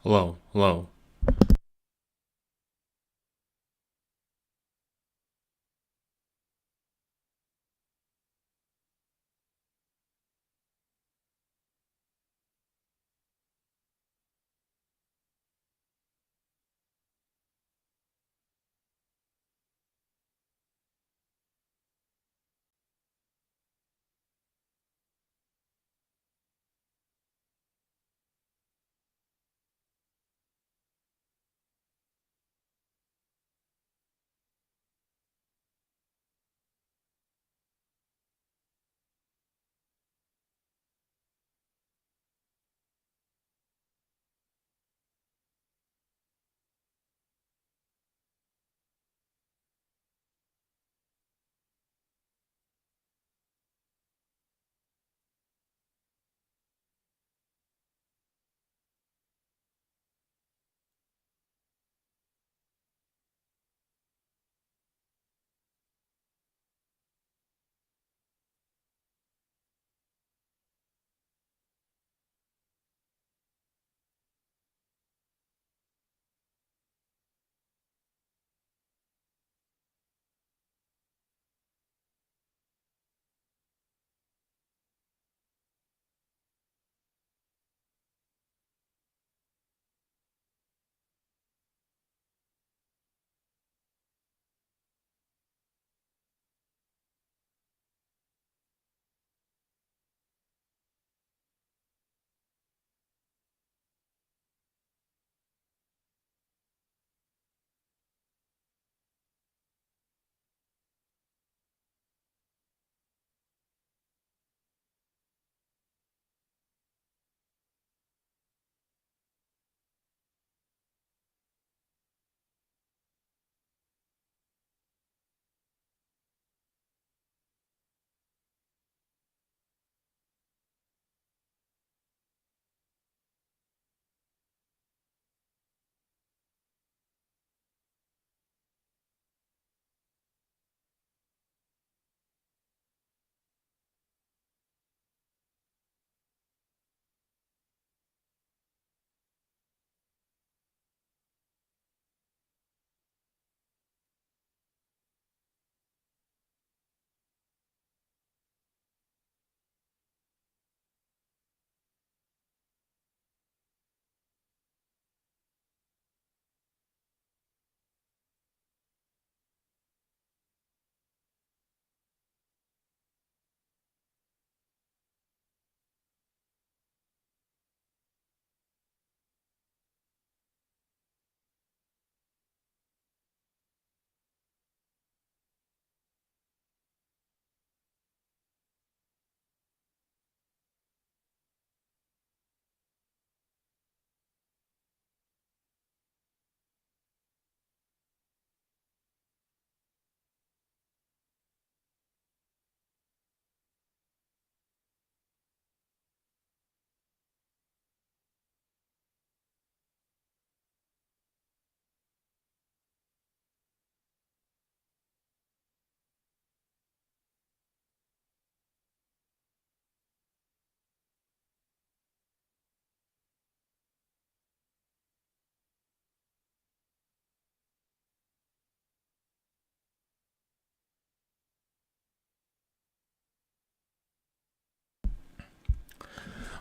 Hello, hello.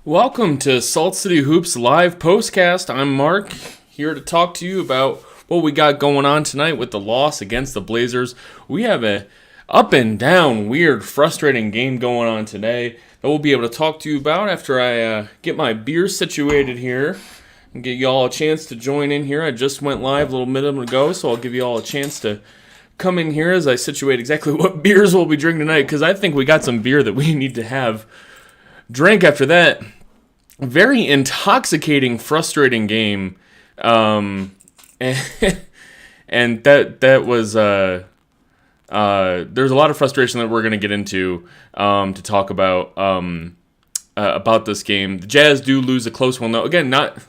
Welcome to Salt City Hoops live postcast. I'm Mark, here to talk to you about what we got going on tonight with the loss against the Blazers. We have a up and down, weird, frustrating game going on today that we'll be able to talk to you about after I get my beer situated here and get you all a chance to join in here. I just went live a little minute ago, so I'll give you all a chance to come in here as I situate exactly what beers we'll be drinking tonight, because I think we got some beer that we need to have drank after that very intoxicating, frustrating game, and, and that was there's a lot of frustration that we're going to get into to talk about this game. The Jazz do lose a close one, though. Again, not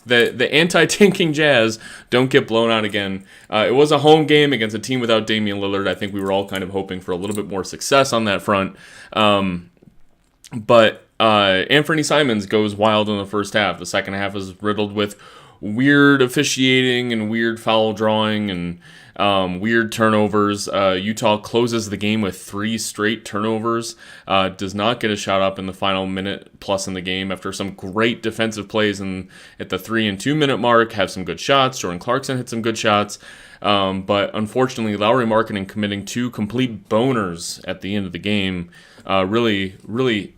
the anti-tanking Jazz don't get blown out again. It was a home game against a team without Damian Lillard. I think we were all kind of hoping for a little bit more success on that front, but Anthony Simons goes wild in the first half. The second half is riddled with weird officiating and weird foul drawing and weird turnovers. Utah closes the game with 3 straight turnovers. Does not get a shot up in the final minute plus in the game after some great defensive plays at the 3 and 2 minute mark. Have some good shots. Jordan Clarkson hit some good shots. But unfortunately, Lauri Markkanen committing 2 complete boners at the end of the game really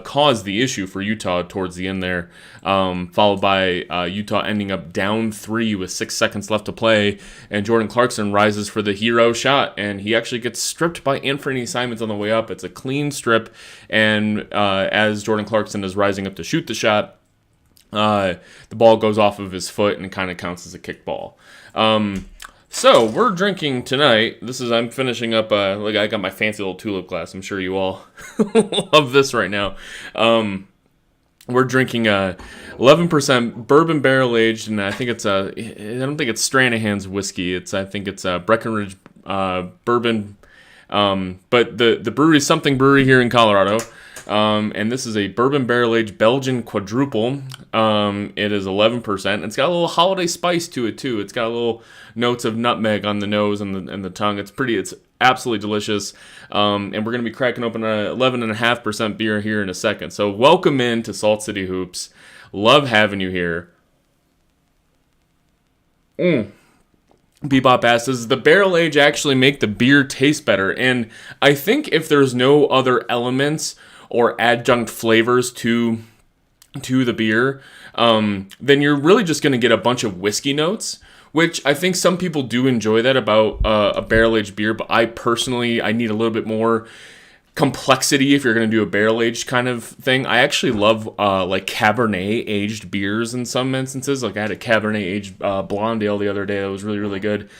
caused the issue for Utah towards the end there, followed by Utah ending up down 3 with 6 seconds left to play, and Jordan Clarkson rises for the hero shot, and he actually gets stripped by Anthony Simons on the way up. It's a clean strip, and as Jordan Clarkson is rising up to shoot the shot, the ball goes off of his foot and kind of counts as a kickball. So we're drinking tonight. I'm finishing up. Look, I got my fancy little tulip glass. I'm sure you all love this right now. We're drinking 11% bourbon barrel aged, and I think it's I don't think it's Stranahan's whiskey. I think it's Breckenridge bourbon. But the brewery is Something Brewery here in Colorado. And this is a bourbon barrel-aged Belgian quadruple. It is 11%. It's got a little holiday spice to it too. It's got a little notes of nutmeg on the nose and the tongue. It's absolutely delicious. And we're going to be cracking open a 11.5% beer here in a second. So welcome in to Salt City Hoops. Love having you here. Bebop asks, does the barrel age actually make the beer taste better? And I think if there's no other elements or adjunct flavors to the beer, then you're really just going to get a bunch of whiskey notes, which I think some people do enjoy that about a barrel-aged beer, but I need a little bit more complexity if you're going to do a barrel-aged kind of thing. I actually love like Cabernet-aged beers in some instances. Like I had a Cabernet-aged blonde ale the other day that was really, really good.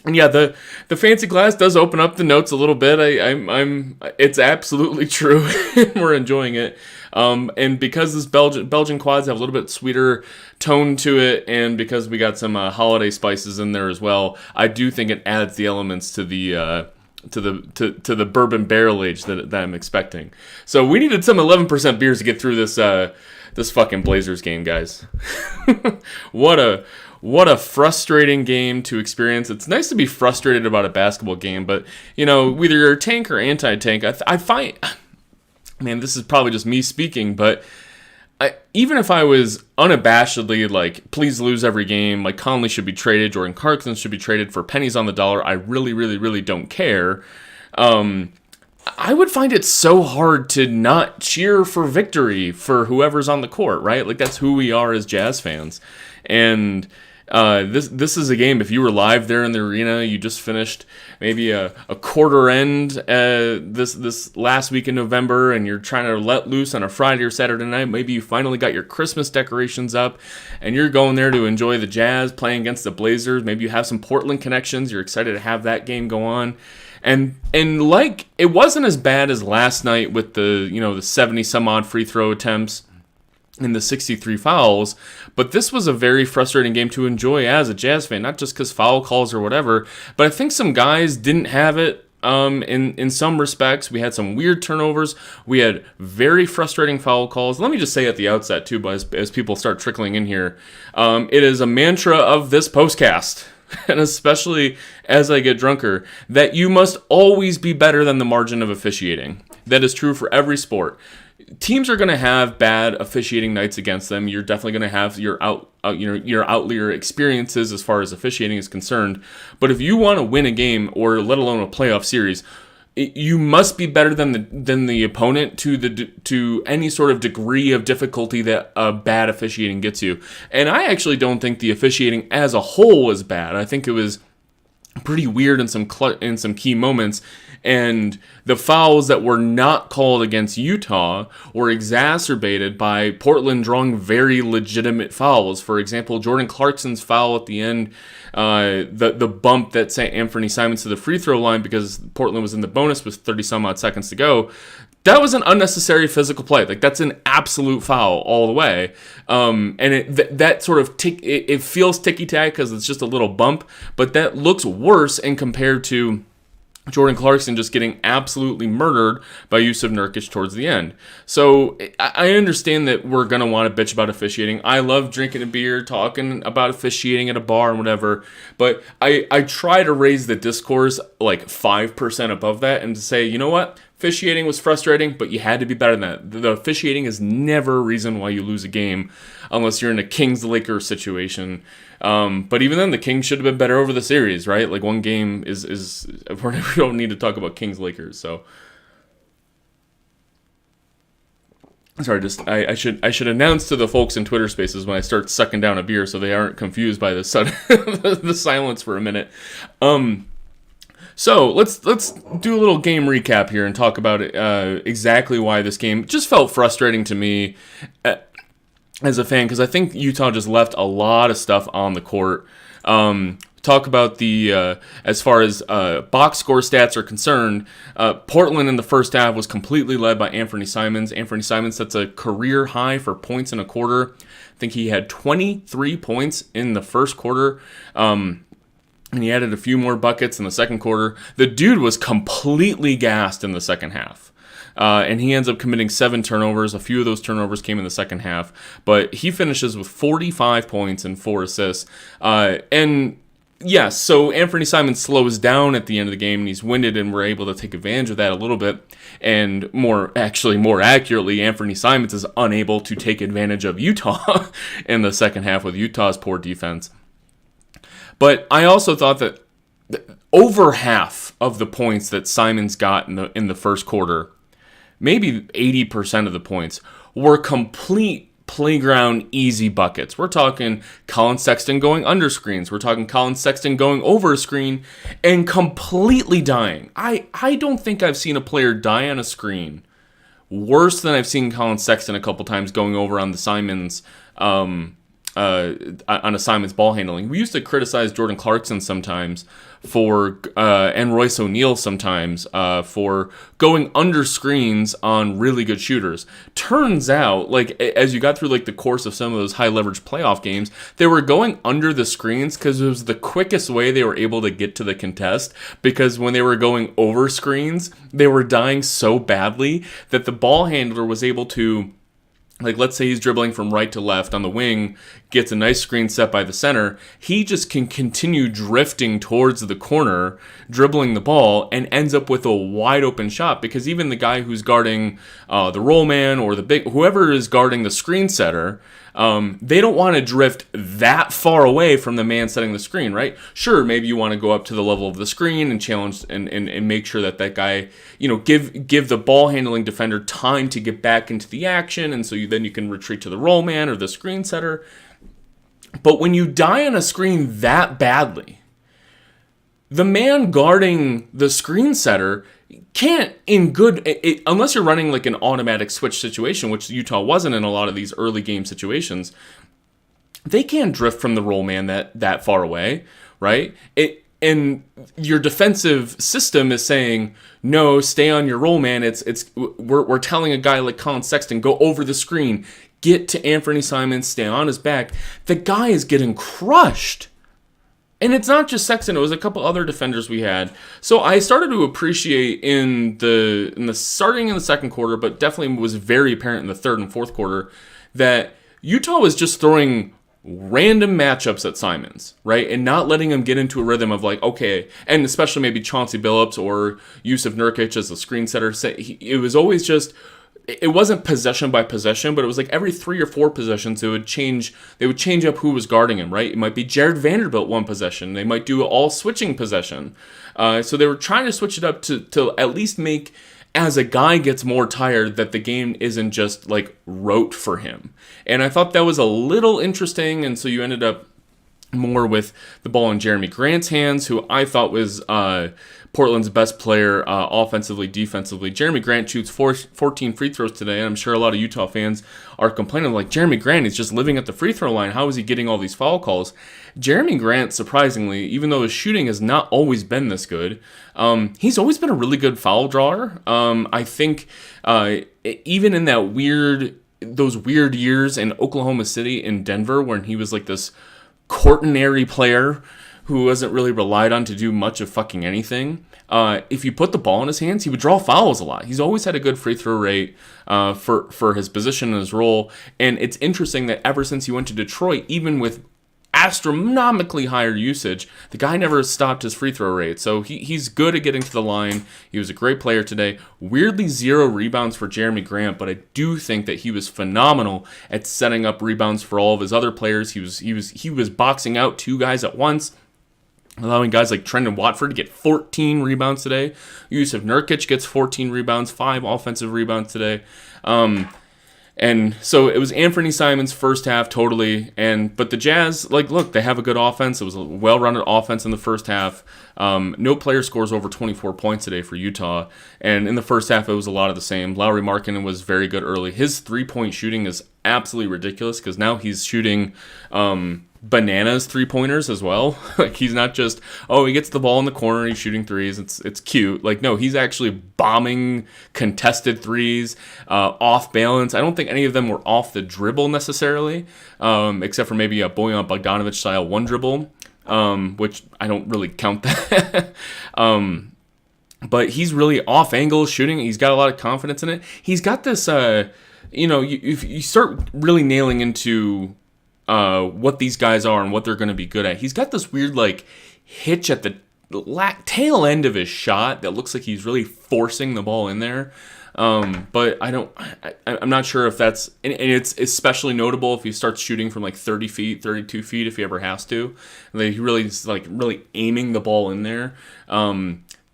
And yeah, the fancy glass does open up the notes a little bit. It's absolutely true. We're enjoying it. And because this Belgian quads have a little bit sweeter tone to it, and because we got some holiday spices in there as well, I do think it adds the elements to the bourbon barrel age that I'm expecting. So we needed some 11% beers to get through this fucking Blazers game, guys. What a frustrating game to experience. It's nice to be frustrated about a basketball game, but, whether you're tank or anti-tank, I find, man, this is probably just me speaking, but even if I was unabashedly like, please lose every game, like Conley should be traded, Jordan Clarkson should be traded for pennies on the dollar, I really, really, really don't care. I would find it so hard to not cheer for victory for whoever's on the court, right? Like that's who we are as Jazz fans. And this is a game, if you were live there in the arena, you just finished maybe a quarter end this last week in November, and you're trying to let loose on a Friday or Saturday night. Maybe you finally got your Christmas decorations up, and you're going there to enjoy the Jazz playing against the Blazers. Maybe you have some Portland connections. You're excited to have that game go on. And like, it wasn't as bad as last night with the 70 some odd free throw attempts and the 63 fouls, but this was a very frustrating game to enjoy as a Jazz fan, not just because foul calls or whatever, but I think some guys didn't have it in some respects. We had some weird turnovers. We had very frustrating foul calls. Let me just say at the outset, too, but as people start trickling in here, it is a mantra of this postcast, and especially as I get drunker, that you must always be better than the margin of officiating. That is true for every sport. Teams are going to have bad officiating nights against them. You're definitely going to have your outlier experiences as far as officiating is concerned. But if you want to win a game, or let alone a playoff series, you must be better than the opponent to any sort of degree of difficulty that bad officiating gets you. And I actually don't think the officiating as a whole was bad. I think it was pretty weird in some key moments. And the fouls that were not called against Utah were exacerbated by Portland drawing very legitimate fouls. For example, Jordan Clarkson's foul at the end, the bump that sent Anthony Simons to the free throw line because Portland was in the bonus with 30 some odd seconds to go. That was an unnecessary physical play. Like, that's an absolute foul all the way. And that sort of it feels ticky-tack because it's just a little bump, but that looks worse in compared to Jordan Clarkson just getting absolutely murdered by Yusuf Nurkic towards the end. So I understand that we're going to want to bitch about officiating. I love drinking a beer, talking about officiating at a bar and whatever. But I try to raise the discourse like 5% above that and to say, you know what? Officiating was frustrating, but you had to be better than that. The officiating is never a reason why you lose a game unless you're in a Kings-Lakers situation. But even then, the Kings should have been better over the series, right? Like, one game is we don't need to talk about Kings-Lakers, so. Sorry, I should announce to the folks in Twitter Spaces when I start sucking down a beer so they aren't confused by the sudden the silence for a minute. So let's do a little game recap here and talk about exactly why this game just felt frustrating to me as a fan, because I think Utah just left a lot of stuff on the court. Talk about the as far as box score stats are concerned, Portland in the first half was completely led by Anthony Simons. Anthony Simons sets a career high for points in a quarter. I think he had 23 points in the first quarter. And he added a few more buckets in the second quarter. The dude was completely gassed in the second half. And he ends up committing 7 turnovers. A few of those turnovers came in the second half. But he finishes with 45 points and 4 assists. And yes, so Anthony Simons slows down at the end of the game, and he's winded, and we're able to take advantage of that a little bit. And more accurately, Anthony Simons is unable to take advantage of Utah in the second half with Utah's poor defense. But I also thought that over half of the points that Simons got in the first quarter, maybe 80% of the points, were complete playground easy buckets. We're talking Colin Sexton going under screens. We're talking Colin Sexton going over a screen and completely dying. I don't think I've seen a player die on a screen worse than I've seen Colin Sexton a couple times going over on the Simons on a Simons ball handling. We used to criticize Jordan Clarkson sometimes for and Royce O'Neal sometimes for going under screens on really good shooters. Turns out, like, as you got through like the course of some of those high leverage playoff games, they were going under the screens because it was the quickest way they were able to get to the contest, because when they were going over screens, they were dying so badly that the ball handler was able to, like, let's say he's dribbling from right to left on the wing, gets a nice screen set by the center. He just can continue drifting towards the corner, dribbling the ball, and ends up with a wide open shot, because even the guy who's guarding the roll man or whoever is guarding the screen setter, they don't want to drift that far away from the man setting the screen, right? Sure, maybe you want to go up to the level of the screen and challenge and make sure that guy, give the ball handling defender time to get back into the action, and so then you can retreat to the roll man or the screen setter. But when you die on a screen that badly, the man guarding the screen setter can't, unless you're running like an automatic switch situation, which Utah wasn't in a lot of these early game situations, they can't drift from the roll man that far away, right? And your defensive system is saying, no, stay on your roll man. We're telling a guy like Colin Sexton, go over the screen, get to Anthony Simons, stay on his back. The guy is getting crushed. And it's not just Sexton, it was a couple other defenders we had. So I started to appreciate in the starting in the second quarter, but definitely was very apparent in the third and fourth quarter, that Utah was just throwing random matchups at Simons, right? And not letting him get into a rhythm of like, okay, and especially maybe Chauncey Billups or Yusuf Nurkic as the screen setter. It was always just, it wasn't possession by possession, but it was like every 3 or 4 possessions, they would change up who was guarding him, right? It might be Jared Vanderbilt one possession. They might do all switching possession. So they were trying to switch it up to at least make, as a guy gets more tired, that the game isn't just like rote for him. And I thought that was a little interesting, and so you ended up more with the ball in Jeremy Grant's hands, who I thought was Portland's best player offensively, defensively. Jeremy Grant shoots 14 free throws today, and I'm sure a lot of Utah fans are complaining, like, Jeremy Grant is just living at the free throw line. How is he getting all these foul calls? Jeremy Grant, surprisingly, even though his shooting has not always been this good, he's always been a really good foul drawer. I think even in those weird years in Oklahoma City and Denver, when he was like this quaternary player who wasn't really relied on to do much of fucking anything, if you put the ball in his hands, he would draw fouls a lot. He's always had a good free throw rate for his position and his role. And it's interesting that ever since he went to Detroit, even with astronomically higher usage, the guy never stopped his free throw rate. So he's good at getting to the line. He was a great player today. Weirdly, 0 rebounds for Jeremy Grant, but I do think that he was phenomenal at setting up rebounds for all of his other players. He was boxing out 2 guys at once, allowing guys like Trendon Watford to get 14 rebounds today. Yusuf Nurkic gets 14 rebounds, 5 offensive rebounds today. And so it was Anthony Simons first half totally, but the Jazz, look, they have a good offense. It was a well-rounded offense in the first half. No player scores over 24 points today for Utah, and in the first half it was a lot of the same. Lauri Markkanen was very good early. His 3-point shooting is absolutely ridiculous because now he's shooting bananas 3-pointers as well. He's not just, he gets the ball in the corner, he's shooting threes, it's cute. No, he's actually bombing contested threes, off balance. I don't think any of them were off the dribble necessarily, except for maybe a Bojan Bogdanovic style one dribble, which I don't really count that. But he's really off angle shooting. He's got a lot of confidence in it. He's got this, if you start really nailing into what these guys are and what they're going to be good at. He's got this weird hitch at the tail end of his shot that looks like he's really forcing the ball in there. But I'm not sure if that's, and it's especially notable if he starts shooting from 30 feet, 32 feet if he ever has to. He really is really aiming the ball in there.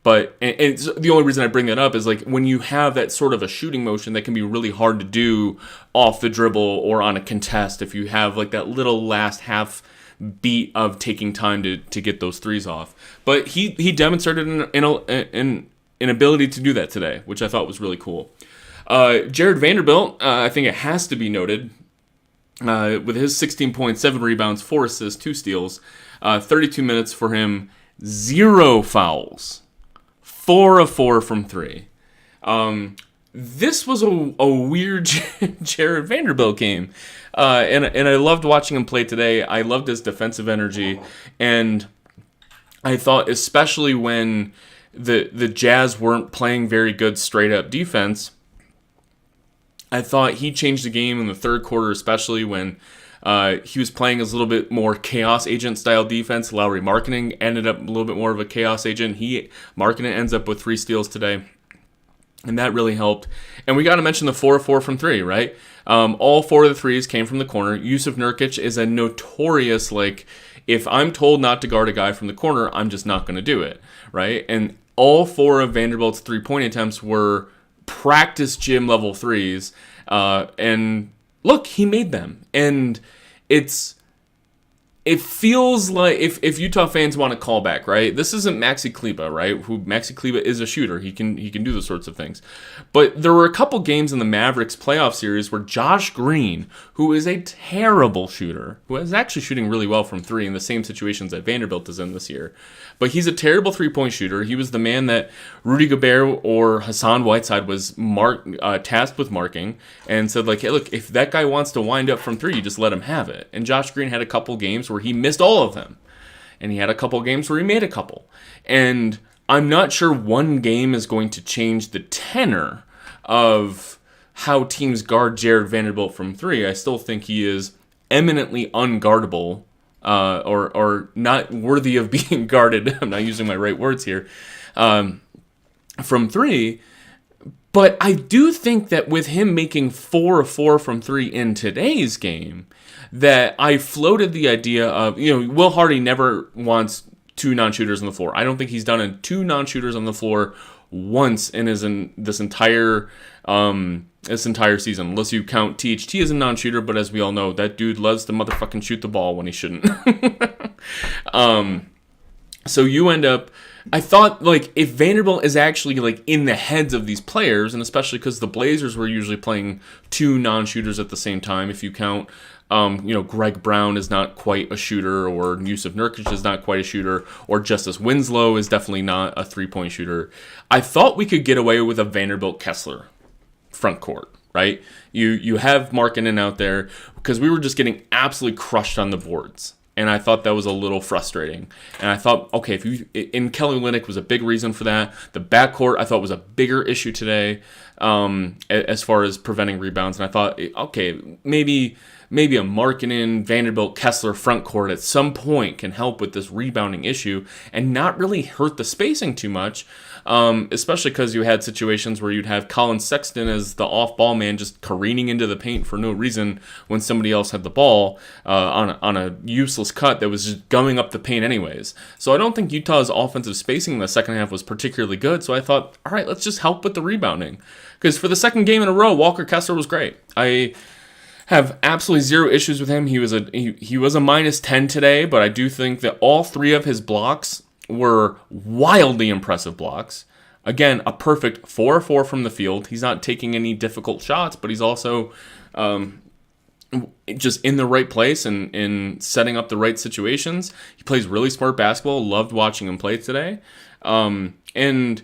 But it's, the only reason I bring that up is when you have that sort of a shooting motion that can be really hard to do off the dribble or on a contest if you have that little last half beat of taking time to get those threes off. But he demonstrated an ability to do that today, which I thought was really cool. Jared Vanderbilt, I think it has to be noted, with his 16.7 rebounds, 4 assists, 2 steals, 32 minutes for him, 0 fouls. 4 of 4 from 3. This was a weird Jared Vanderbilt game. And I loved watching him play today. I loved his defensive energy. And I thought especially when the Jazz weren't playing very good straight-up defense, I thought he changed the game in the third quarter, especially when he was playing as a little bit more chaos agent style defense. Lauri Markkanen ended up a little bit more of a chaos agent. Markkanen ends up with 3 steals today, and that really helped. And we got to mention the 4 of 4 from 3, right? All 4 of the threes came from the corner. Yusuf Nurkic is a notorious, if I'm told not to guard a guy from the corner, I'm just not going to do it, right? And all 4 of Vanderbilt's 3-point attempts were practice gym level threes, and look, he made them. And it feels like if Utah fans want to call back, right? This isn't Maxi Kleber, right? Maxi Kleber is a shooter. He can do those sorts of things. But there were a couple games in the Mavericks playoff series where Josh Green, who is a terrible shooter, who is actually shooting really well from 3 in the same situations that Vanderbilt is in this year, but he's a terrible 3-point shooter. He was the man that Rudy Gobert or Hassan Whiteside was tasked with marking and said, hey, look, if that guy wants to wind up from 3, you just let him have it. And Josh Green had a couple games where he missed all of them. And he had a couple games where he made a couple. And I'm not sure one game is going to change the tenor of how teams guard Jared Vanderbilt from 3. I still think he is eminently unguardable, or not worthy of being guarded. I'm not using my right words here, from 3. But I do think that with him making 4 of 4 from 3 in today's game, that I floated the idea of, Will Hardy never wants 2 non-shooters on the floor. I don't think he's done 2 non-shooters on the floor once in this entire season, unless you count THT as a non-shooter. But as we all know, that dude loves to motherfucking shoot the ball when he shouldn't. So you end up, I thought, if Vanderbilt is actually, in the heads of these players, and especially because the Blazers were usually playing 2 non-shooters at the same time, if you count, Greg Brown is not quite a shooter, or Yusuf Nurkic is not quite a shooter, or Justice Winslow is definitely not a 3-point shooter. I thought we could get away with a Vanderbilt Kessler front court, right? You have Markkanen out there, because we were just getting absolutely crushed on the boards. and I thought that was a little frustrating. And I thought, okay, and Kelly Olynyk was a big reason for that. The backcourt I thought was a bigger issue today, as far as preventing rebounds. And I thought, okay, maybe a Markkanen, Vanderbilt, Kessler front court at some point can help with this rebounding issue and not really hurt the spacing too much. Especially because you had situations where you'd have Colin Sexton as the off-ball man just careening into the paint for no reason when somebody else had the ball on a useless cut that was just gumming up the paint anyways. So I don't think Utah's offensive spacing in the second half was particularly good, so I thought, all right, let's just help with the rebounding. Because for the second game in a row, Walker Kessler was great. I have absolutely zero issues with him. He was a minus 10 today, but I do think that all three of his blocks were wildly impressive blocks. Again, a perfect 4-4 from the field. He's not taking any difficult shots, but he's also just in the right place and in setting up the right situations. He plays really smart basketball. Loved watching him play today. And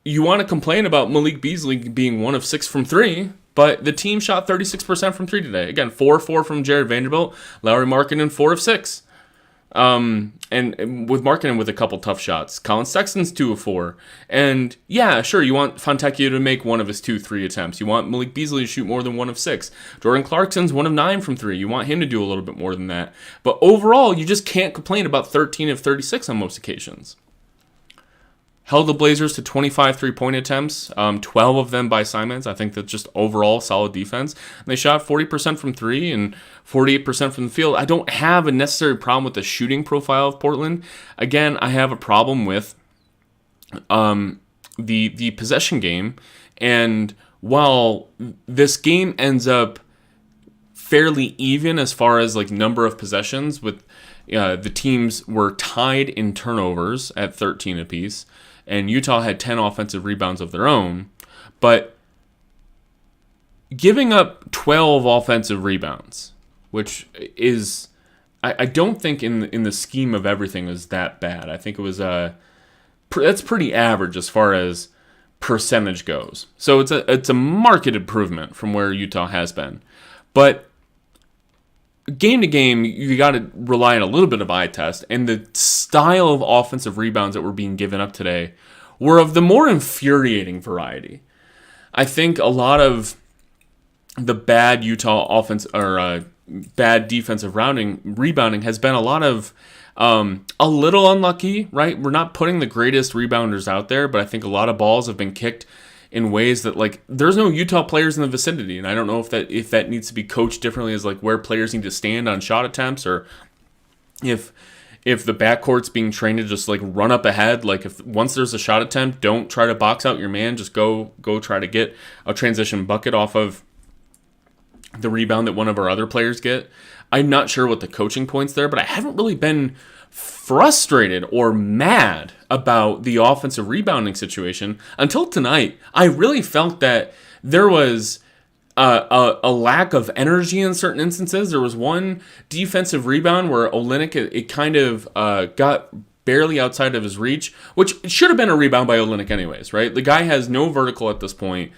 you want to complain about Malik Beasley being 1 of 6 from 3, but the team shot 36% from 3 today. Again, 4-4 from Jared Vanderbilt. Lauri Markkanen, 4 of 6. And with Markkanen with a couple tough shots. Colin Sexton's 2 of 4. And yeah, sure, you want Fontecchio to make 1 of his 2-3 attempts. You want Malik Beasley to shoot more than 1 of 6. Jordan Clarkson's 1 of 9 from 3. You want him to do a little bit more than that. But overall, you just can't complain about 13 of 36 on most occasions. Held the Blazers to 25 three-point attempts, 12 of them by Simons. I think that's just overall solid defense. And they shot 40% from 3 and 48% from the field. I don't have a necessary problem with the shooting profile of Portland. Again, I have a problem with the possession game. And while this game ends up fairly even as far as like number of possessions, with the teams were tied in turnovers at 13 apiece, and Utah had 10 offensive rebounds of their own, but giving up 12 offensive rebounds, which is, I don't think in the scheme of everything is that bad. I think it was that's pretty average as far as percentage goes. So it's a marked improvement from where Utah has been, but game to game, you got to rely on a little bit of eye test, and the style of offensive rebounds that were being given up today were of the more infuriating variety. I think a lot of the bad Utah offense or bad defensive rebounding has been a lot of a little unlucky, right? We're not putting the greatest rebounders out there, but I think a lot of balls have been kicked in ways that, like, there's no Utah players in the vicinity, and I don't know if that needs to be coached differently as like where players need to stand on shot attempts, or if the backcourt's being trained to just like run up ahead. Like, if once there's a shot attempt, don't try to box out your man, just go try to get a transition bucket off of the rebound that one of our other players get. I'm not sure what the coaching point's there, but I haven't really been frustrated or mad about the offensive rebounding situation until tonight. I really felt that there was a lack of energy in certain instances. There was one defensive rebound where Olynyk, it kind of got barely outside of his reach, which should have been a rebound by Olynyk anyways, right? The guy has no vertical at this point.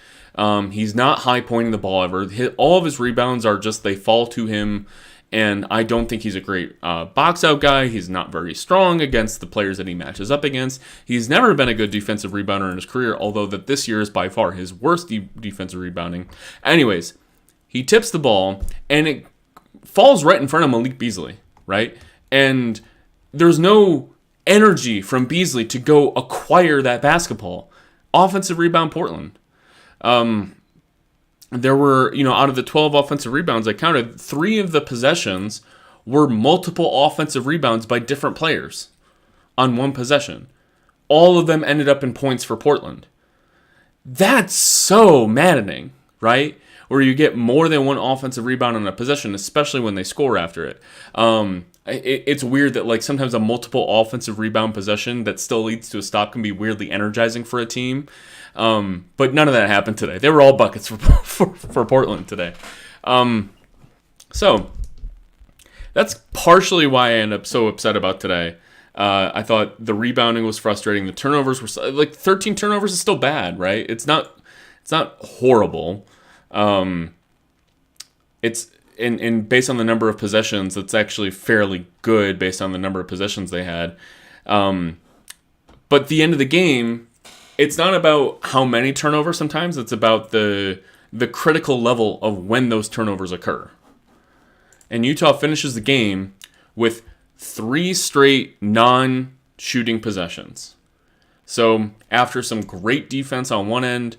He's not high pointing the ball ever. All of his rebounds are just, they fall to him. And I don't think he's a great box out guy. He's not very strong against the players that he matches up against. He's never been a good defensive rebounder in his career, although that this year is by far his worst defensive rebounding. Anyways, he tips the ball, and it falls right in front of Malik Beasley, right? And there's no energy from Beasley to go acquire that basketball. Offensive rebound, Portland. There were, out of the 12 offensive rebounds I counted, 3 of the possessions were multiple offensive rebounds by different players on one possession. All of them ended up in points for Portland. That's so maddening, right? Where you get more than one offensive rebound on a possession, especially when they score after it. It's weird that, like, sometimes a multiple offensive rebound possession that still leads to a stop can be weirdly energizing for a team. But none of that happened today. They were all buckets for Portland today. So that's partially why I end up so upset about today. I thought the rebounding was frustrating. The turnovers were, like, 13 turnovers is still bad, right? It's not horrible. It's and based on the number of possessions, it's actually fairly good based on the number of possessions they had. But the end of the game, it's not about how many turnovers sometimes, it's about the critical level of when those turnovers occur. And Utah finishes the game with 3 straight non-shooting possessions. So after some great defense on one end,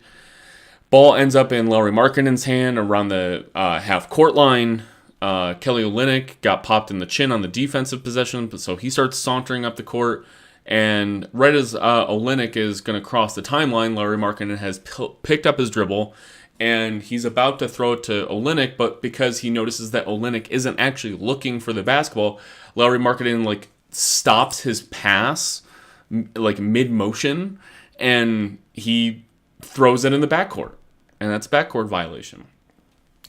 ball ends up in Lauri Markkanen's hand around the half-court line. Kelly Olynyk got popped in the chin on the defensive possession, so he starts sauntering up the court. And right as Olynyk is going to cross the timeline, Lauri Markkanen has picked up his dribble, and he's about to throw it to Olynyk, but because he notices that Olynyk isn't actually looking for the basketball, Lauri Markkanen stops his pass mid-motion, and he throws it in the backcourt. And that's a backcourt violation.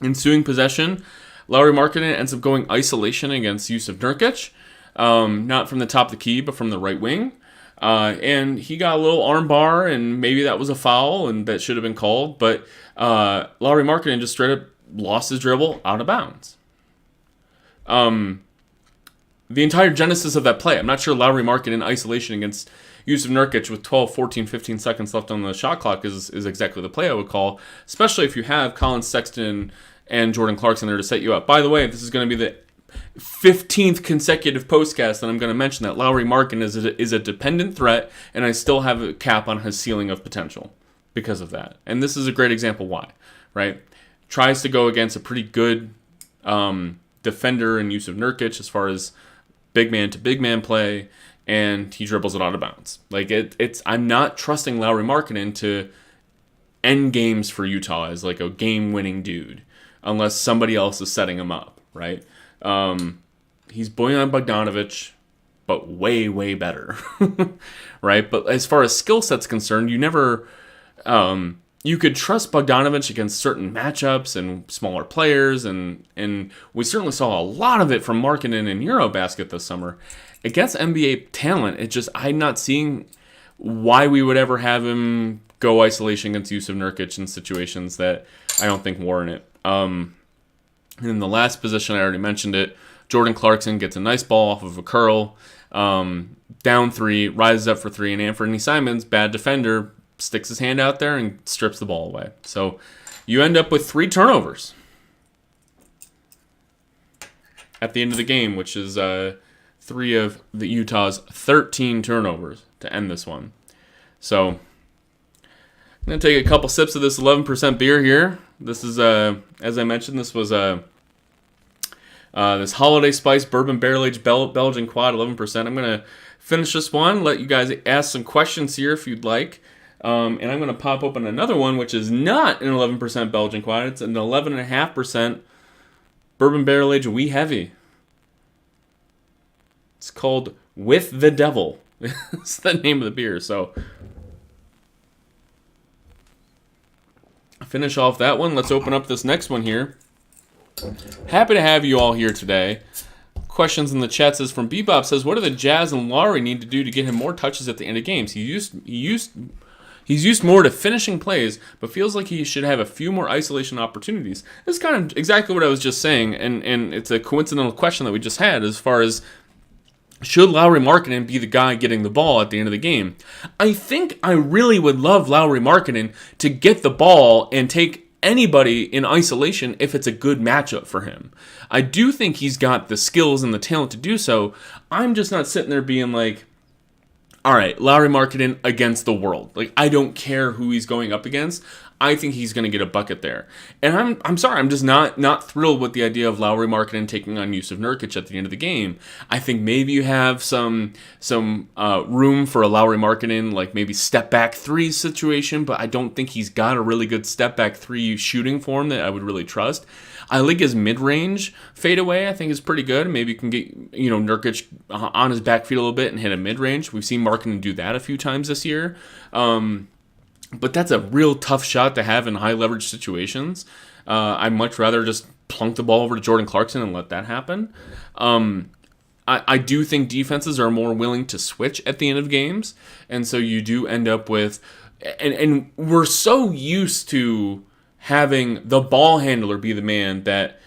Ensuing possession, Lauri Markkanen ends up going isolation against Jusuf Nurkic. Not from the top of the key, but from the right wing. And he got a little arm bar, and maybe that was a foul, and that should have been called. But Lauri Markkanen just straight up lost his dribble out of bounds. The entire genesis of that play, I'm not sure Lauri Markkanen in isolation against Jusuf Nurkic with 12, 14, 15 seconds left on the shot clock is exactly the play I would call, especially if you have Colin Sexton and Jordan Clarkson there to set you up. By the way, this is going to be the 15th consecutive postcast that I'm going to mention that Lauri Markkanen is a dependent threat, and I still have a cap on his ceiling of potential because of that. And this is a great example why, right? Tries to go against a pretty good defender in Jusuf Nurkic as far as big man to big man play, and he dribbles it out of bounds. I'm not trusting Lauri Markkanen to end games for Utah as a game-winning dude, unless somebody else is setting him up, right? He's Bojan Bogdanovic, but way, way better, right? But as far as skill set's concerned, you never, you could trust Bogdanovic against certain matchups and smaller players, and we certainly saw a lot of it from Markkanen in Eurobasket this summer. Against NBA talent, I'm not seeing why we would ever have him go isolation against Jusuf Nurkic in situations that I don't think warrant it. And in the last position, I already mentioned it, Jordan Clarkson gets a nice ball off of a curl, down 3, rises up for 3, and Anthony Simons, bad defender, sticks his hand out there and strips the ball away. So you end up with 3 turnovers at the end of the game, which is 3 of the Utah's 13 turnovers to end this one. So I'm going to take a couple sips of this 11% beer here. This is, as I mentioned, this was this Holiday Spice Bourbon Barrel Aged Belgian Quad 11%. I'm going to finish this one, let you guys ask some questions here if you'd like. And I'm going to pop open another one, which is not an 11% Belgian Quad. It's an 11.5% Bourbon Barrel Aged Wee Heavy. It's called With the Devil. It's the name of the beer. So finish off that one. Let's open up this next one here. Happy to have you all here today. Questions in the chat says from Bebop says, what do the Jazz and Lauri need to do to get him more touches at the end of games? He's used more to finishing plays, but feels like he should have a few more isolation opportunities. This is kind of exactly what I was just saying, and it's a coincidental question that we just had as far as should Lauri Markkanen be the guy getting the ball at the end of the game? I think I really would love Lauri Markkanen to get the ball and take anybody in isolation if it's a good matchup for him. I do think he's got the skills and the talent to do so. I'm just not sitting there being like, all right, Lauri Markkanen against the world. I don't care who he's going up against. I think he's going to get a bucket there. And I'm sorry, I'm just not thrilled with the idea of Lauri Markkanen taking on Jusuf Nurkic at the end of the game. I think maybe you have some room for a Lauri Markkanen, maybe step back 3 situation, but I don't think he's got a really good step back 3 shooting form that I would really trust. I like his mid-range fadeaway. I think is pretty good. Maybe you can get Nurkic on his back feet a little bit and hit a mid-range. We've seen Markkanen do that a few times this year. But that's a real tough shot to have in high-leverage situations. I'd much rather just plunk the ball over to Jordan Clarkson and let that happen. I do think defenses are more willing to switch at the end of games, and so you do end up with... And we're so used to having the ball handler be the man that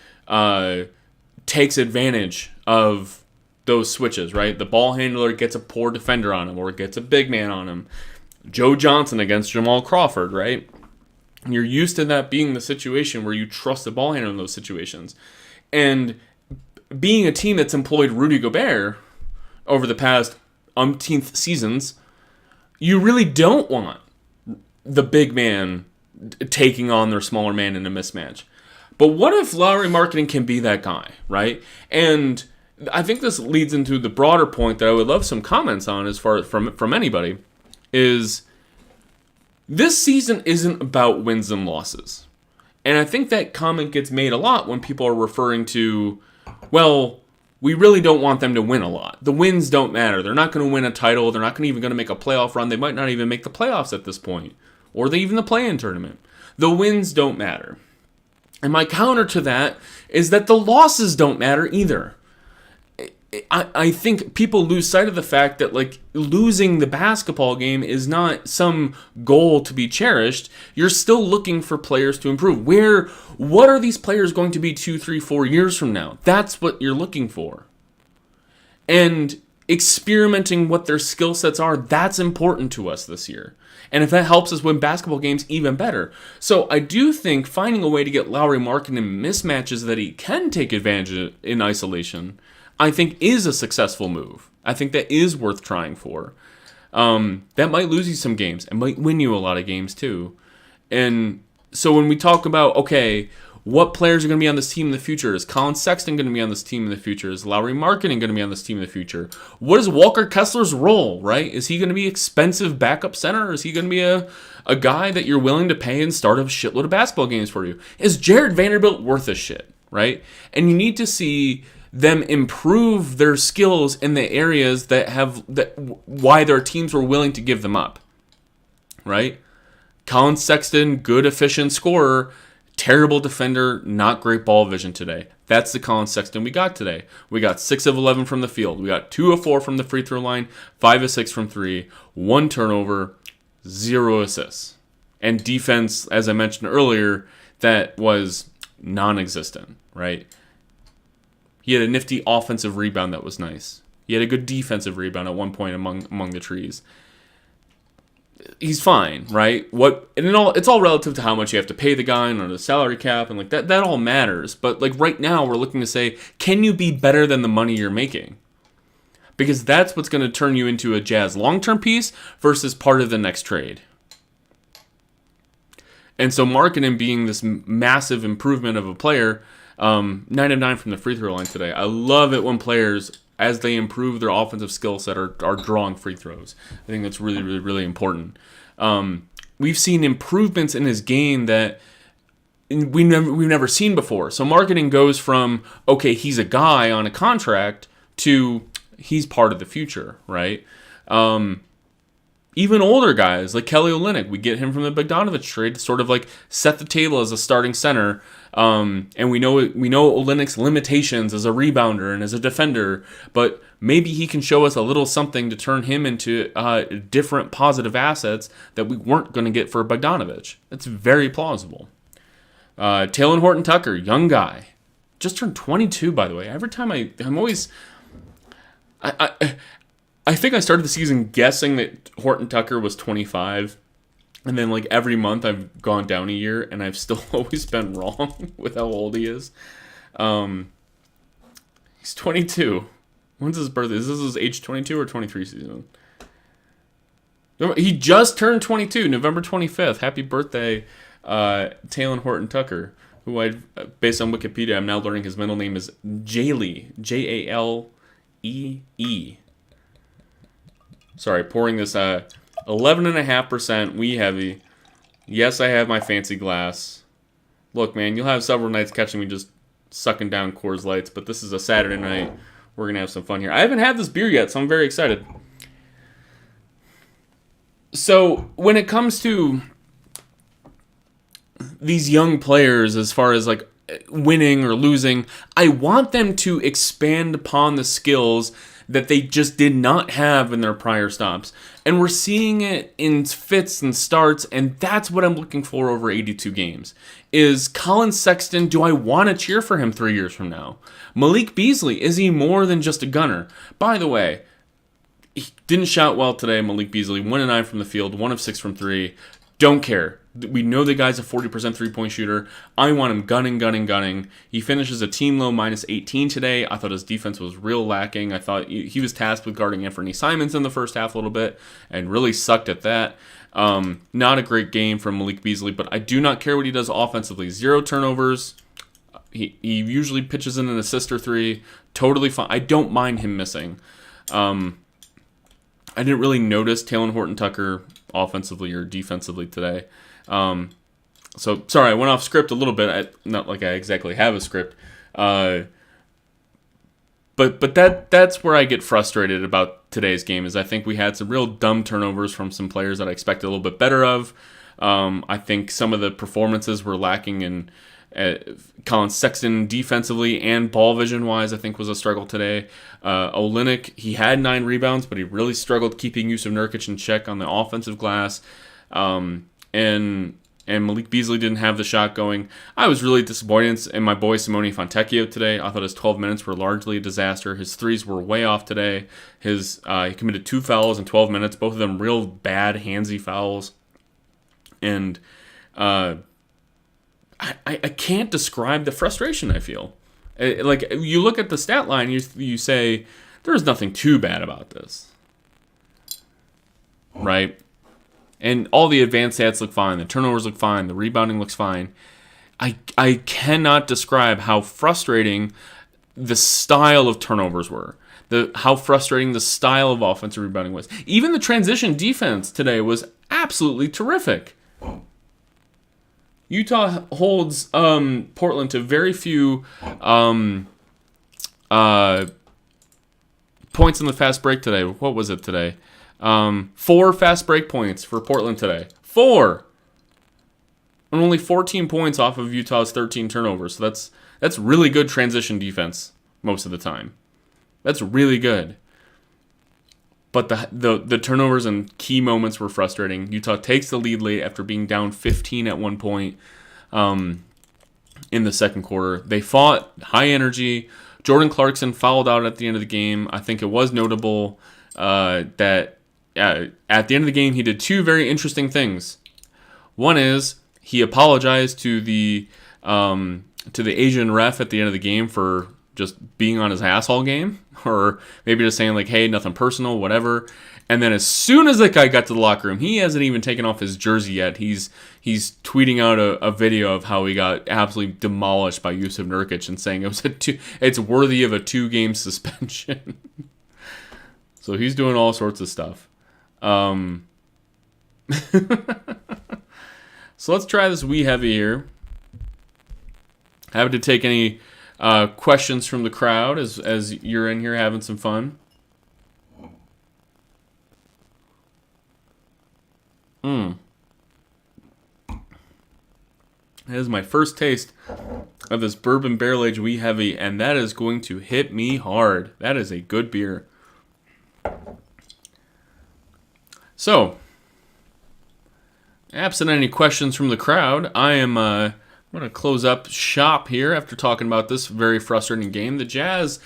takes advantage of those switches, right? The ball handler gets a poor defender on him or gets a big man on him. Joe Johnson against Jamal Crawford, right? And you're used to that being the situation where you trust the ball handler in those situations. And being a team that's employed Rudy Gobert over the past umpteenth seasons, you really don't want the big man taking on their smaller man in a mismatch. But what if Lauri Markkanen can be that guy, right? And I think this leads into the broader point that I would love some comments on as far as from anybody, is this season isn't about wins and losses. And I think that comment gets made a lot when people are referring to, well, we really don't want them to win a lot. The wins don't matter. They're not going to win a title. They're not even going to make a playoff run. They might not even make the playoffs at this point, or even the play-in tournament. The wins don't matter. And my counter to that is that the losses don't matter either. I think people lose sight of the fact that, like, losing the basketball game is not some goal to be cherished. You're still looking for players to improve. What are these players going to be 2, 3, 4 years from now? That's what you're looking for. And experimenting what their skill sets are, that's important to us this year. And if that helps us win basketball games, even better. So I do think finding a way to get Lauri Markkanen in mismatches that he can take advantage of in isolation, I think is a successful move. I think that is worth trying for. That might lose you some games. It might win you a lot of games too. And so when we talk about, okay, what players are going to be on this team in the future? Is Colin Sexton going to be on this team in the future? Is Lauri Markkanen going to be on this team in the future? What is Walker Kessler's role, right? Is he going to be expensive backup center? Or is he going to be a guy that you're willing to pay and start a shitload of basketball games for you? Is Jared Vanderbilt worth a shit, right? And you need to see them improve their skills in the areas why their teams were willing to give them up, right? Colin Sexton, good efficient scorer, terrible defender, not great ball vision today. That's the Colin Sexton we got today. We got 6 of 11 from the field. We got 2 of 4 from the free throw line, 5 of 6 from 3, 1 turnover, 0 assists. And defense, as I mentioned earlier, that was non-existent, right? He had a nifty offensive rebound that was nice. He had a good defensive rebound at one point among the trees. He's fine, right? It's all relative to how much you have to pay the guy and the salary cap, and like that all matters. But like right now, we're looking to say, can you be better than the money you're making? Because that's what's going to turn you into a Jazz long-term piece versus part of the next trade. And so Markkanen being this massive improvement of a player, 9 of 9 from the free throw line today. I love it when players, as they improve their offensive skill set, are drawing free throws. I think that's really, really, really important. We've seen improvements in his game that we've never seen before. So Markkanen goes from, okay, he's a guy on a contract, to he's part of the future, right? Even older guys like Kelly Olynyk, we get him from the Bogdanovich trade to sort of like set the table as a starting center. And we know Olynyk's limitations as a rebounder and as a defender, but maybe he can show us a little something to turn him into different positive assets that we weren't going to get for Bogdanovich. That's very plausible. Talen Horton-Tucker, young guy, just turned 22, by the way. Every time I'm always... I think I started the season guessing that Horton-Tucker was 25, and then like every month I've gone down a year, and I've still always been wrong with how old he is. He's 22. When's his birthday? Is this his age 22 or 23 season? He just turned 22, November 25th. Happy birthday, Talen Horton-Tucker, who based on Wikipedia, I'm now learning his middle name is Jalee, Jalee. Sorry, pouring this 11.5% wee heavy. Yes, I have my fancy glass. Look, man, you'll have several nights catching me just sucking down Coors Lights, but this is a Saturday night. We're going to have some fun here. I haven't had this beer yet, so I'm very excited. So, when it comes to these young players, as far as like winning or losing, I want them to expand upon the skills that they just did not have in their prior stops. And we're seeing it in fits and starts, and that's what I'm looking for over 82 games. Is Colin Sexton, do I want to cheer for him 3 years from now? Malik Beasley, is he more than just a gunner? By the way, he didn't shout well today, Malik Beasley. 1 of 9 from the field, 1 of 6 from 3. Don't care. We know the guy's a 40% three-point shooter. I want him gunning. He finishes a team low minus 18 today. I thought his defense was real lacking. I thought he was tasked with guarding Anthony Simons in the first half a little bit and really sucked at that. Not a great game from Malik Beasley, but I do not care what he does offensively. 0 turnovers. He usually pitches in an assist or 3. Totally fine. I don't mind him missing. I didn't really notice Talen Horton-Tucker offensively or defensively today. So sorry, I went off script a little bit. Not like I exactly have a script. But that's where I get frustrated about today's game. Is I think we had some real dumb turnovers from some players that I expected a little bit better of. I think some of the performances were lacking in Colin Sexton defensively and ball vision wise. I think was a struggle today. Olynyk, he had 9 rebounds, but he really struggled keeping Jusuf Nurkic in check on the offensive glass. And Malik Beasley didn't have the shot going. I was really disappointed in my boy Simone Fontecchio today. I thought his 12 minutes were largely a disaster. His threes were way off today. He committed 2 fouls in 12 minutes, both of them real bad, handsy fouls. And I can't describe the frustration I feel. Like, you look at the stat line, you say, there's nothing too bad about this. Right? And all the advanced stats look fine. The turnovers look fine. The rebounding looks fine. I cannot describe how frustrating the style of turnovers were. How frustrating the style of offensive rebounding was. Even the transition defense today was absolutely terrific. Utah holds Portland to very few points in the fast break today. What was it today? 4 fast break points for Portland today. 4! And only 14 points off of Utah's 13 turnovers. So that's really good transition defense most of the time. That's really good. But the turnovers and key moments were frustrating. Utah takes the lead late after being down 15 at one point in the second quarter. They fought high energy. Jordan Clarkson fouled out at the end of the game. I think it was notable that at the end of the game he did 2 very interesting things. One is he apologized to the Asian ref at the end of the game for just being on his asshole game, or maybe just saying like, hey, nothing personal, whatever. And then as soon as that guy got to the locker room, he hasn't even taken off his jersey yet. He's tweeting out a video of how he got absolutely demolished by Jusuf Nurkic and saying it's worthy of a 2-game suspension. So he's doing all sorts of stuff. So let's try this wee heavy here. Happy to take any questions from the crowd as you're in here having some fun. That is my first taste of this bourbon barrel aged wee heavy, and that is going to hit me hard. That is a good beer. So, absent any questions from the crowd, I'm going to close up shop here after talking about this very frustrating game. The Jazz,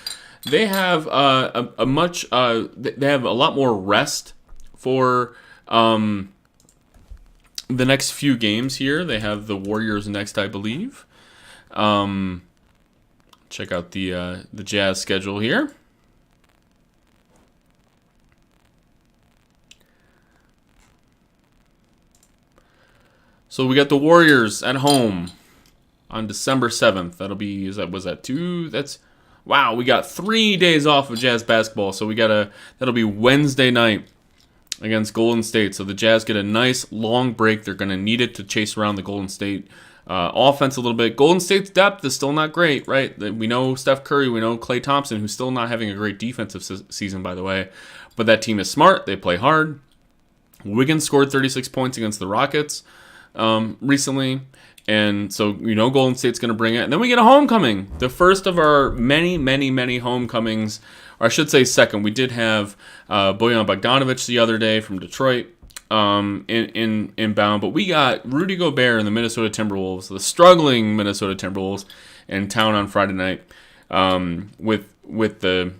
they have they have a lot more rest for the next few games here. They have the Warriors next, I believe. Check out the Jazz schedule here. So we got the Warriors at home on December 7th. That'll be, was that 2? Wow, we got 3 days off of Jazz basketball. So that'll be Wednesday night against Golden State. So the Jazz get a nice long break. They're going to need it to chase around the Golden State offense a little bit. Golden State's depth is still not great, right? We know Steph Curry, we know Klay Thompson, who's still not having a great defensive season, by the way. But that team is smart. They play hard. Wiggins scored 36 points against the Rockets recently. And so, Golden State's going to bring it. And then we get a homecoming. The first of our many, many, many homecomings or I should say second. We did have Bojan Bogdanovic the other day from Detroit in inbound, but we got Rudy Gobert and the Minnesota Timberwolves, the struggling Minnesota Timberwolves, in town on Friday night with the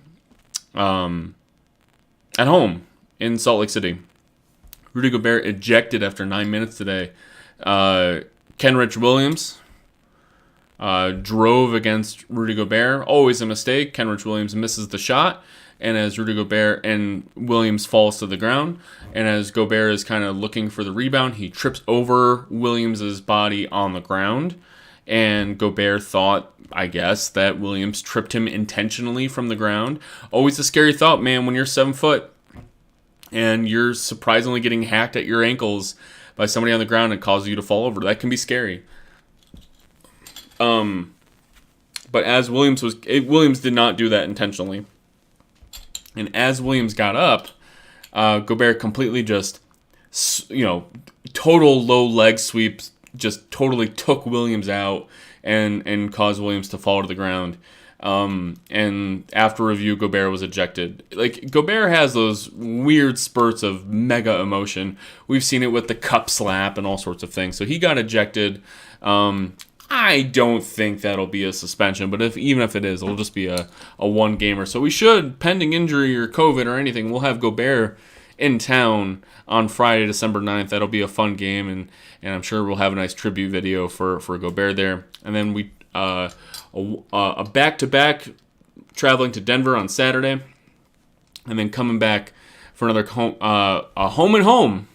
at home in Salt Lake City. Rudy Gobert ejected after 9 minutes today. Kenrich Williams drove against Rudy Gobert. Always a mistake. Kenrich Williams misses the shot, and as Rudy Gobert and Williams falls to the ground, and as Gobert is kind of looking for the rebound, he trips over Williams' body on the ground, and Gobert thought, I guess, that Williams tripped him intentionally from the ground. Always a scary thought, man, when you're 7 foot and you're surprisingly getting hacked at your ankles by somebody on the ground and causes you to fall over. That can be scary. But as Williams did not do that intentionally. And as Williams got up, Gobert completely just, total low leg sweeps, just totally took Williams out and caused Williams to fall to the ground. And after review, Gobert was ejected. Like, Gobert has those weird spurts of mega emotion. We've seen it with the cup slap and all sorts of things. So he got ejected. I don't think that'll be a suspension, but even if it is, it'll just be a one gamer. So we should, pending injury or COVID or anything, we'll have Gobert in town on Friday, December 9th. That'll be a fun game, and I'm sure we'll have a nice tribute video for Gobert there. And then we a back-to-back traveling to Denver on Saturday, and then coming back for another home and home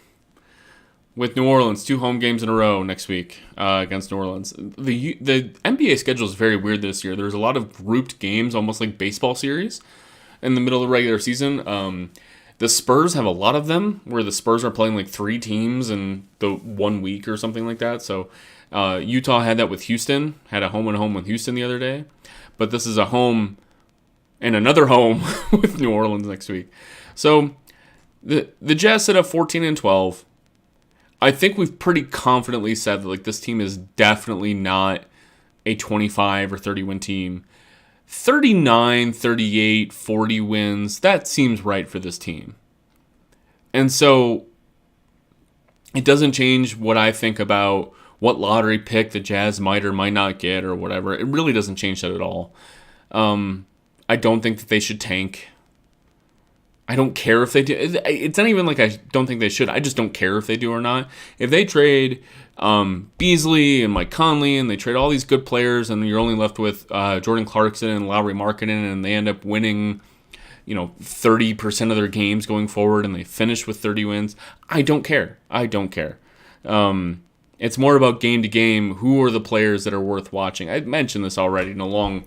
with New Orleans. 2 home games in a row next week against New Orleans. The NBA schedule is very weird this year. There's a lot of grouped games, almost like baseball series, in the middle of the regular season. The Spurs have a lot of them, where the Spurs are playing like 3 teams in the 1 week or something like that. So Utah had that with Houston, had a home and home with Houston the other day. But this is a home and another home with New Orleans next week. So the Jazz set up 14-12. I think we've pretty confidently said that, like, this team is definitely not a 25 or 30 win team. 39, 38, 40 wins, that seems right for this team. And so it doesn't change what I think about what lottery pick the Jazz might or might not get or whatever. It really doesn't change that at all. I don't think that they should tank. I don't care if they do. It's not even like I don't think they should. I just don't care if they do or not. If they trade Beasley and Mike Conley and they trade all these good players and you're only left with Jordan Clarkson and Lauri Markkanen and they end up winning 30% of their games going forward and they finish with 30 wins, I don't care. It's more about game to game. Who are the players that are worth watching? I mentioned this already in a long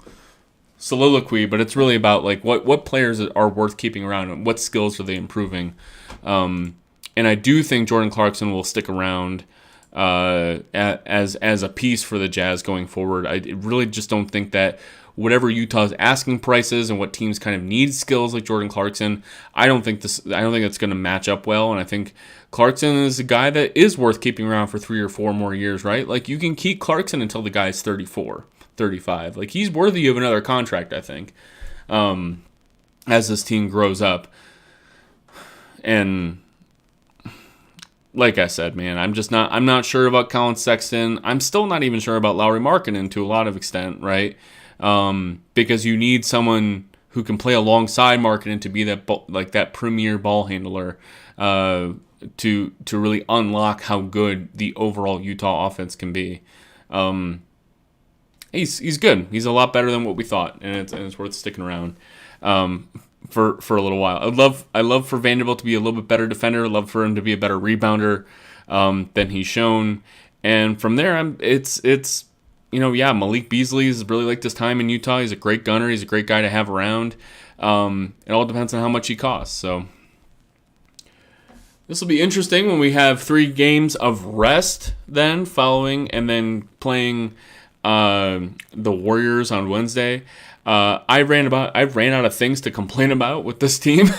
soliloquy, but it's really about like what players are worth keeping around and what skills are they improving. And I do think Jordan Clarkson will stick around as a piece for the Jazz going forward. I really just don't think that whatever Utah's asking prices and what teams kind of need skills like Jordan Clarkson, I don't think it's going to match up well. And I think Clarkson is a guy that is worth keeping around for 3 or 4 more years, right? Like, you can keep Clarkson until the guy's 34, 35. Like, he's worthy of another contract, I think, as this team grows up. And like I said, man, I'm not sure about Colin Sexton. I'm still not even sure about Lauri Markkanen to a lot of extent, right? Because you need someone who can play alongside Markkanen to be that premier ball handler, to really unlock how good the overall Utah offense can be. He's good. He's a lot better than what we thought, and it's worth sticking around for a little while. I love for Vanderbilt to be a little bit better defender. I love for him to be a better rebounder than he's shown. And from there, Malik Beasley is really like this time in Utah. He's a great gunner. He's a great guy to have around. It all depends on how much he costs. So this will be interesting when we have 3 games of rest then following, and then playing the Warriors on Wednesday. I ran out of things to complain about with this team.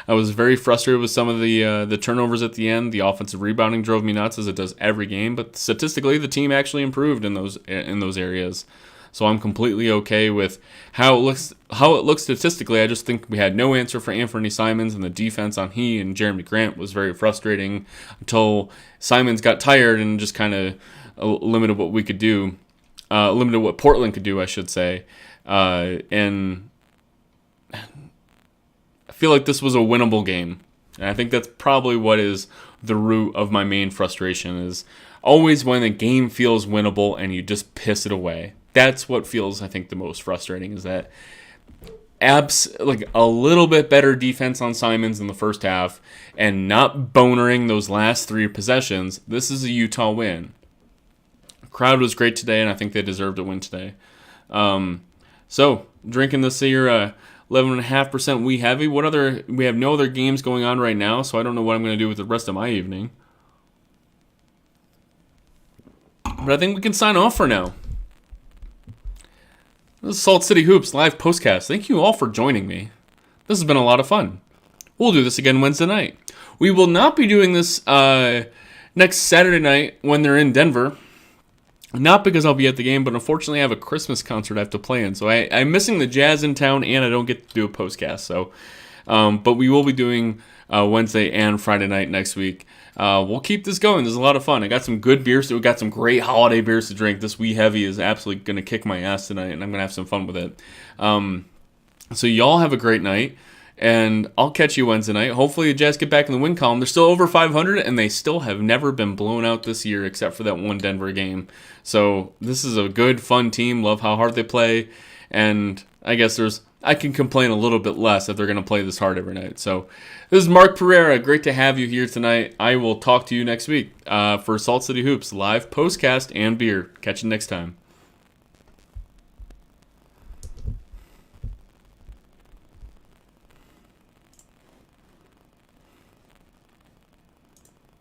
I was very frustrated with some of the turnovers at the end. The offensive rebounding drove me nuts, as it does every game. But statistically, the team actually improved in those areas. So I'm completely okay with how it looks. How it looks statistically. I just think we had no answer for Anthony Simons, and the defense on he and Jeremy Grant was very frustrating until Simons got tired and just kind of limited what we could do, limited what Portland could do, I should say, and I feel like this was a winnable game. And I think that's probably what is the root of my main frustration is always when a game feels winnable and you just piss it away. That's what feels, I think, the most frustrating is that like a little bit better defense on Simons in the first half and not bonering those last 3 possessions. This is a Utah win. The crowd was great today, and I think they deserved a win today. So drinking this here 11.5% wee heavy. We have no other games going on right now, so I don't know what I'm going to do with the rest of my evening. But I think we can sign off for now. This is Salt City Hoops live postcast. Thank you all for joining me. This has been a lot of fun. We'll do this again Wednesday night. We will not be doing this next Saturday night when they're in Denver. Not because I'll be at the game, but unfortunately I have a Christmas concert I have to play in. So I'm missing the Jazz in town, and I don't get to do a postcast. So, but we will be doing Wednesday and Friday night next week. We'll keep this going. This is a lot of fun. I got some good beers. We got some great holiday beers to drink. This Wee Heavy is absolutely going to kick my ass tonight, and I'm going to have some fun with it. So y'all have a great night. And I'll catch you Wednesday night. Hopefully the Jazz get back in the win column. They're still over 500, and they still have never been blown out this year except for that one Denver game. So this is a good, fun team. Love how hard they play. And I guess I can complain a little bit less if they're going to play this hard every night. So this is Mark Pereira. Great to have you here tonight. I will talk to you next week for Salt City Hoops live postcast and beer. Catch you next time.